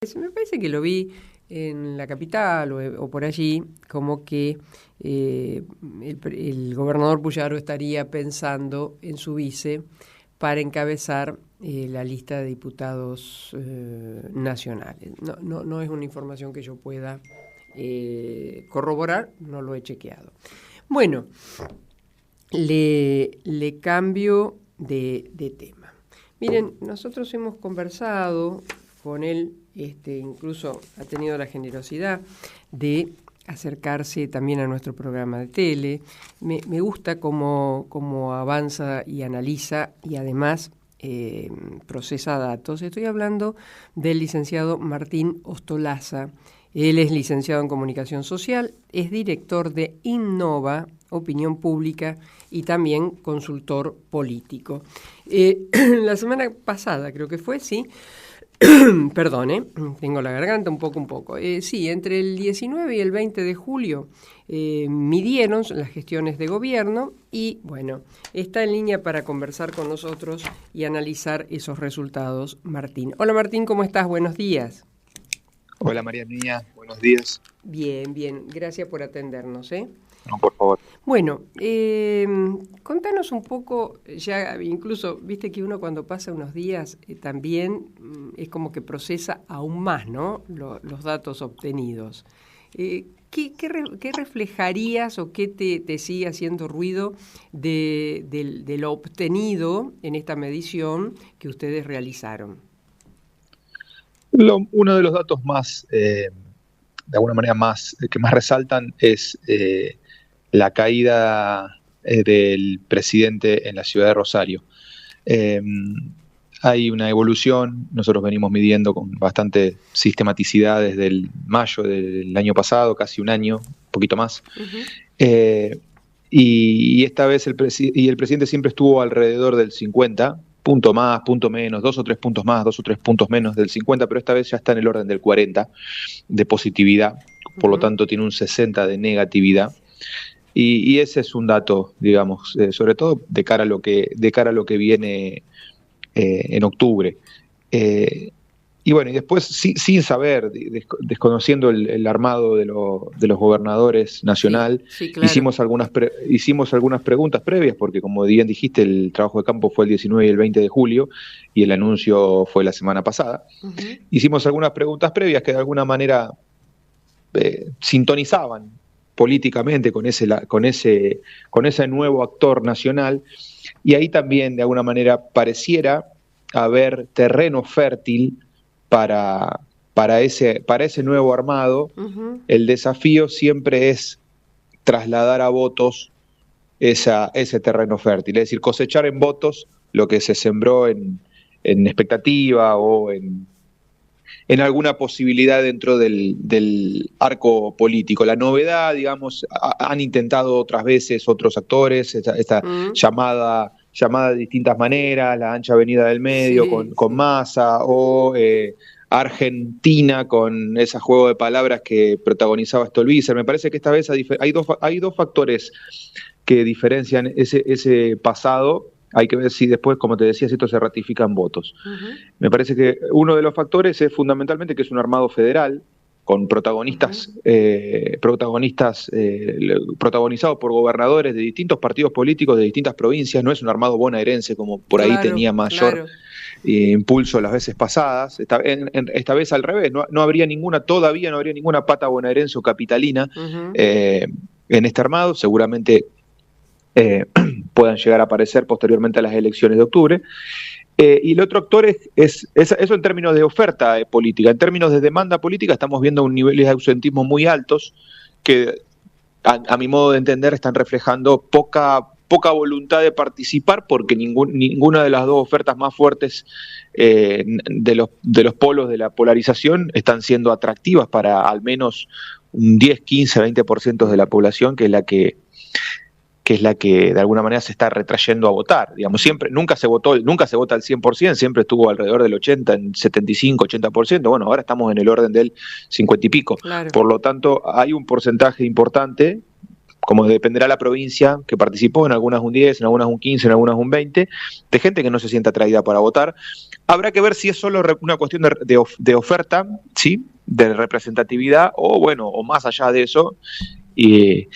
Me parece que lo vi en la capital o por allí, como que el gobernador Puyaro estaría pensando en su vice para encabezar la lista de diputados nacionales. No es una información que yo pueda corroborar, no lo he chequeado. Bueno, le cambio de tema. Miren, nosotros hemos conversado con él, incluso ha tenido la generosidad de acercarse también a nuestro programa de tele. Me gusta cómo avanza y analiza y además procesa datos. Estoy hablando del licenciado Martín Ostolaza. Él es licenciado en Comunicación Social, es director de Innova, Opinión Pública y también consultor político. La semana pasada creo que fue, sí. Perdón, tengo la garganta un poco. Sí, entre el 19 y el 20 de julio midieron las gestiones de gobierno y, bueno, está en línea para conversar con nosotros y analizar esos resultados, Martín. Hola, Martín, ¿cómo estás? Buenos días. Hola, María Niña, buenos días. Bien, gracias por atendernos, No, por favor. Bueno, contanos un poco, ya incluso, viste que uno cuando pasa unos días también es como que procesa aún más, ¿no? Los datos obtenidos. ¿Qué reflejarías o qué te sigue haciendo ruido de lo obtenido en esta medición que ustedes realizaron? Uno de los datos más, de alguna manera que más resaltan es la caída del presidente en la ciudad de Rosario. Hay una evolución, nosotros venimos midiendo con bastante sistematicidad desde el mayo del año pasado, casi un año, un poquito más. Uh-huh. Y esta vez el presidente siempre estuvo alrededor del 50, punto más, punto menos, 2 o 3 puntos más, 2 o 3 puntos menos del 50, pero esta vez ya está en el orden del 40 de positividad, por lo tanto tiene un 60 de negatividad. Y ese es un dato, digamos, sobre todo de cara a lo que viene en octubre. Y bueno, y después, sin saber, desconociendo el armado de los gobernadores nacional, sí, claro. hicimos algunas preguntas previas, porque como bien dijiste, el trabajo de campo fue el 19 y el 20 de julio, y el anuncio fue la semana pasada. Uh-huh. Hicimos algunas preguntas previas que de alguna manera sintonizaban políticamente con ese nuevo actor nacional, y ahí también de alguna manera pareciera haber terreno fértil para ese nuevo armado. Uh-huh. El desafío siempre es trasladar a votos ese terreno fértil, es decir, cosechar en votos lo que se sembró en expectativa o en alguna posibilidad dentro del arco político. La novedad, digamos, han intentado otras veces otros actores, esta llamada de distintas maneras, la ancha avenida del medio, sí, con Massa, o Argentina con ese juego de palabras que protagonizaba Stolbizer. Me parece que esta vez hay dos factores que diferencian ese pasado. Hay que ver si después, como te decía, si esto se ratifica en votos. Uh-huh. Me parece que uno de los factores es fundamentalmente que es un armado federal, con protagonistas, uh-huh. Protagonizados por gobernadores de distintos partidos políticos de distintas provincias. No es un armado bonaerense como por ahí tenía mayor impulso las veces pasadas. Esta vez al revés, todavía no habría ninguna pata bonaerense o capitalina uh-huh. En este armado. Seguramente puedan llegar a aparecer posteriormente a las elecciones de octubre. Y el otro actor es eso en términos de oferta política. En términos de demanda política estamos viendo un nivel de ausentismo muy altos que, a mi modo de entender, están reflejando poca voluntad de participar, porque ninguna de las dos ofertas más fuertes de los polos de la polarización están siendo atractivas para al menos un 10, 15, 20% de la población, que es la que de alguna manera se está retrayendo a votar. Digamos, nunca se vota al 100%, siempre estuvo alrededor del 80, en 75, 80%. Bueno, ahora estamos en el orden del 50 y pico. Claro. Por lo tanto, hay un porcentaje importante como dependerá la provincia que participó, en algunas un 10, en algunas un 15, en algunas un 20, de gente que no se sienta atraída para votar. Habrá que ver si es solo una cuestión de oferta, ¿sí?, de representatividad, o bueno, o más allá de eso, y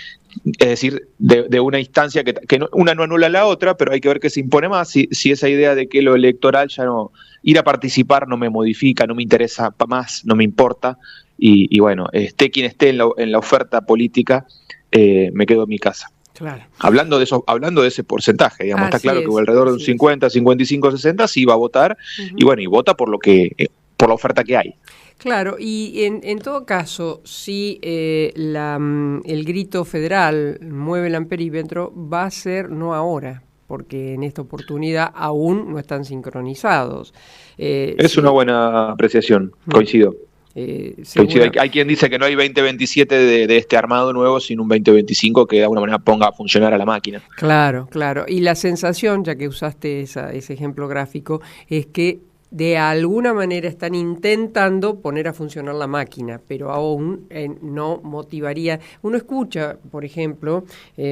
es decir, de una instancia que no, una no anula la otra, pero hay que ver qué se impone más, si esa idea de que lo electoral ya no, ir a participar no me modifica, no me interesa más, no me importa, y bueno, esté quien esté en la oferta política, me quedo en mi casa. Claro. Hablando de ese porcentaje, digamos, está claro que alrededor de un 50, 55, 60 sí va a votar, y bueno, y vota por la oferta que hay. Claro, y en todo caso, si el grito federal mueve el amperímetro, va a ser no ahora, porque en esta oportunidad aún no están sincronizados. Es una buena apreciación, coincido. Coincido. Hay quien dice que no hay 2027 de este armado nuevo, sino un 2025 que de alguna manera ponga a funcionar a la máquina. Claro, claro. Y la sensación, ya que usaste ese ejemplo gráfico, es que de alguna manera están intentando poner a funcionar la máquina, pero aún no motivaría. Uno escucha, por ejemplo,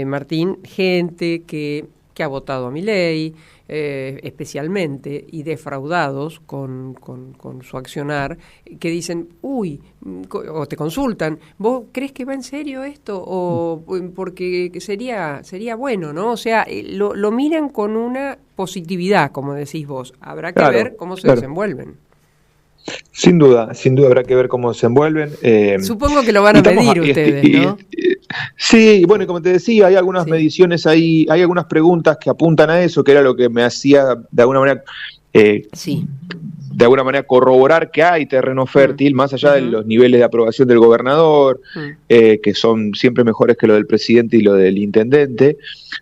Martín, gente que ha votado a Milei, especialmente, y defraudados con su accionar, que dicen, uy, o te consultan, ¿vos crees que va en serio esto? O porque sería bueno, ¿no? O sea, lo miran con una positividad, como decís vos. Habrá que ver cómo se desenvuelven. Sin duda habrá que ver cómo se envuelven. Supongo que lo van a medir ustedes, ¿no? Sí, bueno, y como te decía, hay algunas mediciones ahí, hay algunas preguntas que apuntan a eso, que era lo que me hacía de alguna manera de alguna manera corroborar que hay terreno fértil, más allá de los niveles de aprobación del gobernador, que son siempre mejores que lo del presidente y lo del intendente.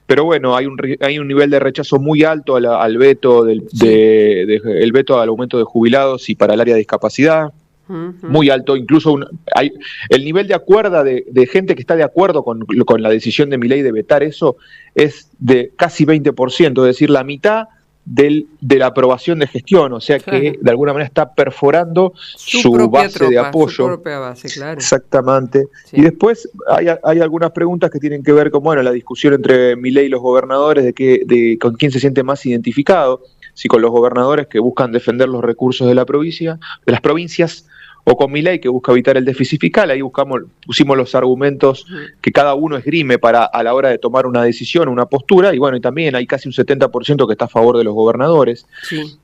Pero bueno, hay un nivel de rechazo muy alto al veto el veto al aumento de jubilados y para el área de discapacidad. Muy alto, incluso el nivel de acuerdo de gente que está de acuerdo con la decisión de Milei de vetar eso es de casi 20%, es decir, la mitad de la aprobación de gestión, o sea que de alguna manera está perforando su base de apoyo. Su propia base, claro. Exactamente. Sí. Y después hay algunas preguntas que tienen que ver con la discusión entre Milei y los gobernadores de con quién se siente más identificado, si con los gobernadores que buscan defender los recursos de las provincias, o con Milei que busca evitar el déficit fiscal. Ahí pusimos los argumentos que cada uno esgrime a la hora de tomar una decisión, una postura, y bueno, y también hay casi un 70% que está a favor de los gobernadores. Sí.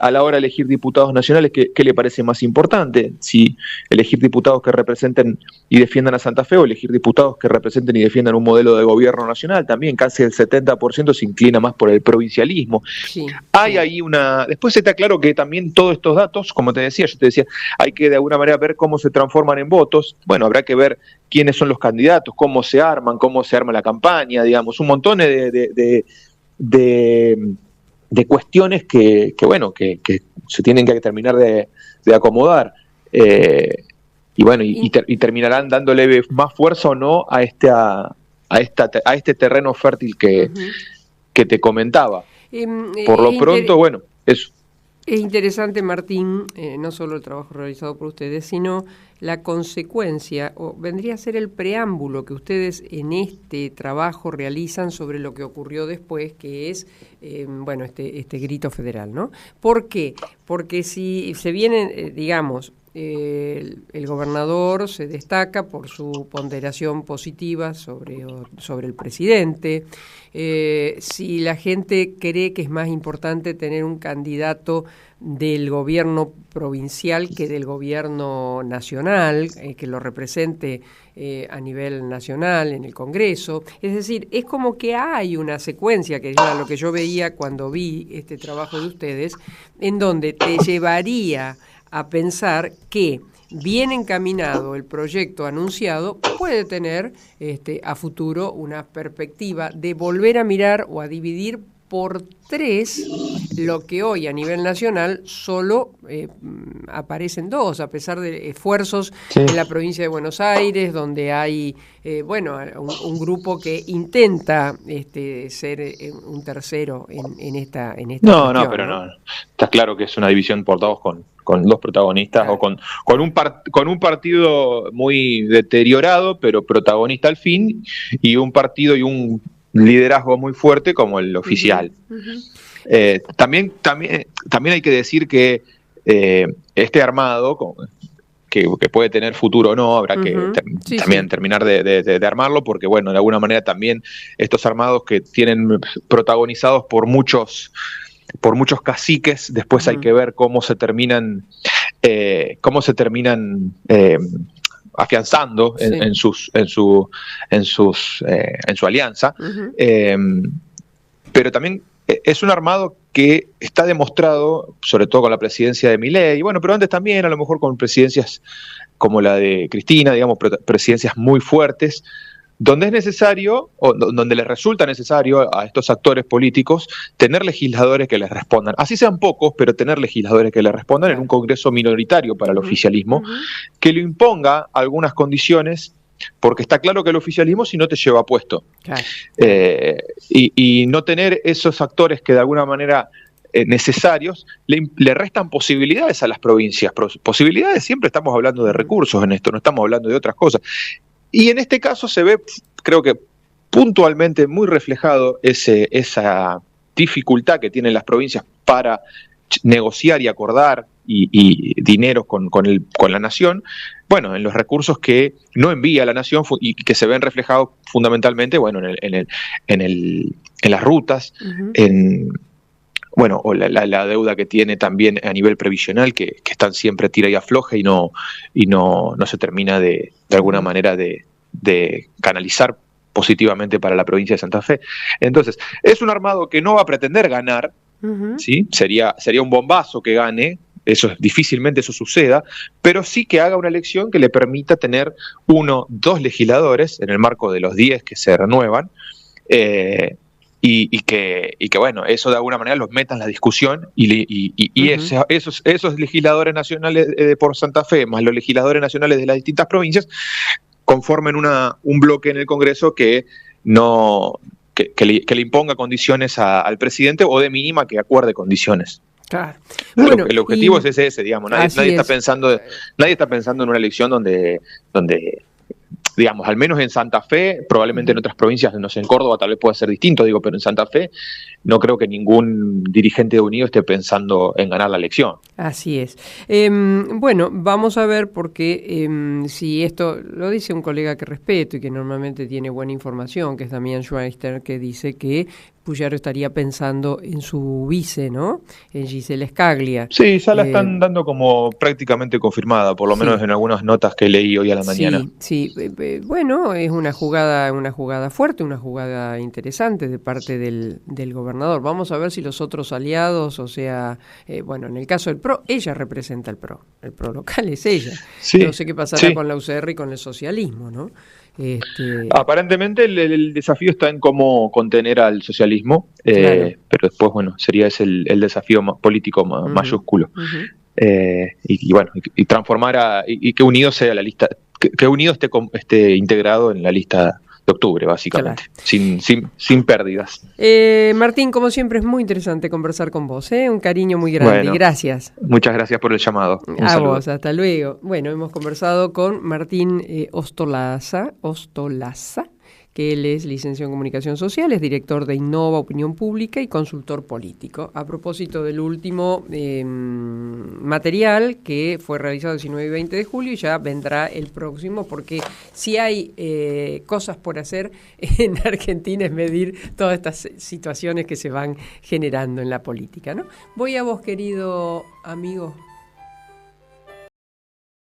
A la hora de elegir diputados nacionales, ¿qué le parece más importante? Si elegir diputados que representen y defiendan a Santa Fe, o elegir diputados que representen y defiendan un modelo de gobierno nacional. También casi el 70% se inclina más por el provincialismo. Sí, hay ahí después está claro que también todos estos datos, como yo te decía, hay que de alguna manera ver cómo se transforman en votos. Bueno, habrá que ver quiénes son los candidatos, cómo se arma la campaña, digamos, un montón de cuestiones que se tienen que terminar de acomodar, y bueno, y terminarán dándole más fuerza o no a este terreno fértil que te comentaba. Por lo pronto, bueno, eso. Es interesante, Martín, no solo el trabajo realizado por ustedes, sino la consecuencia, o vendría a ser el preámbulo que ustedes en este trabajo realizan sobre lo que ocurrió después, que es, este grito federal, ¿no? ¿Por qué? Porque si se vienen, el gobernador se destaca por su ponderación positiva sobre el presidente. Si la gente cree que es más importante tener un candidato del gobierno provincial que del gobierno nacional, que lo represente a nivel nacional en el Congreso. Es decir, es como que hay una secuencia, que era lo que yo veía cuando vi este trabajo de ustedes, en donde te llevaría a pensar que bien encaminado el proyecto anunciado puede tener a futuro una perspectiva de volver a mirar o a dividir por 3 lo que hoy a nivel nacional solo aparecen 2, a pesar de esfuerzos en la provincia de Buenos Aires, donde hay un grupo que intenta ser un tercero en esta No, cuestión, pero no. Está claro que es una división por 2 con dos protagonistas, claro, o con un partido muy deteriorado, pero protagonista al fin, y un partido y un liderazgo muy fuerte como el oficial. También hay que decir que este armado, que puede tener futuro o no, habrá que también terminar de armarlo, porque bueno, de alguna manera también estos armados que tienen protagonizados por muchos caciques, después hay que ver cómo se terminan afianzando en su alianza. Pero también es un armado que está demostrado, sobre todo con la presidencia de Milei, y bueno, pero antes también a lo mejor con presidencias como la de Cristina, digamos, presidencias muy fuertes, donde es necesario, o donde les resulta necesario a estos actores políticos tener legisladores que les respondan. Así sean pocos, pero tener legisladores que les respondan en un Congreso minoritario para el oficialismo, que le imponga algunas condiciones, porque está claro que el oficialismo si no te lleva puesto. Claro. Y no tener esos actores que de alguna manera necesarios le restan posibilidades a las provincias. Posibilidades, siempre estamos hablando de recursos en esto, no estamos hablando de otras cosas. Y en este caso se ve, creo que puntualmente muy reflejado esa dificultad que tienen las provincias para negociar y acordar y dineros con la nación, bueno, en los recursos que no envía la nación y que se ven reflejados fundamentalmente, bueno, en las rutas, bueno, o la deuda que tiene también a nivel previsional, que están siempre tira y afloja y no se termina de alguna manera de canalizar positivamente para la provincia de Santa Fe. Entonces, es un armado que no va a pretender ganar, ¿sí? Sería un bombazo que gane, difícilmente eso suceda, pero sí que haga una elección que le permita tener 2 legisladores en el marco de los 10 que se renuevan, y que bueno, eso de alguna manera los meta en la discusión y esos legisladores nacionales por Santa Fe, más los legisladores nacionales de las distintas provincias, conformen un bloque en el Congreso que le imponga condiciones al presidente, o de mínima que acuerde condiciones. Claro. Bueno, el objetivo es ese, digamos. Nadie está pensando en una elección donde digamos, al menos en Santa Fe, probablemente en otras provincias, no sé, en Córdoba tal vez pueda ser distinto, pero en Santa Fe no creo que ningún dirigente de Unido esté pensando en ganar la elección. Así es. Bueno, vamos a ver, porque si esto lo dice un colega que respeto y que normalmente tiene buena información, que es Damián Schweister, que dice que Puyaro estaría pensando en su vice, ¿no? En Gisela Scaglia. Sí, ya la están dando como prácticamente confirmada, por lo menos en algunas notas que leí hoy a la mañana. Sí. Bueno, es una jugada fuerte, una jugada interesante de parte del gobernador. Vamos a ver si los otros aliados, o sea, bueno, en el caso del PRO, ella representa el PRO local es ella. Sí, no sé qué pasará con la UCR y con el socialismo, ¿no? Aparentemente el desafío está en cómo contener al socialismo, claro. Pero después, bueno, sería ese el desafío político mayúsculo. Y bueno, y transformar y que Unido sea la lista, que Unido esté integrado en la lista de octubre, básicamente, claro. sin pérdidas. Martín, como siempre, es muy interesante conversar con vos, un cariño muy grande, bueno, gracias. Muchas gracias por el llamado. Un saludo. Vos, hasta luego. Bueno, hemos conversado con Martín Ostolaza, que él es licenciado en Comunicación Social, es director de Innova Opinión Pública y consultor político. A propósito del último material que fue realizado el 19 y 20 de julio, y ya vendrá el próximo, porque si hay cosas por hacer en Argentina es medir todas estas situaciones que se van generando en la política, ¿no? Voy a vos, querido amigo.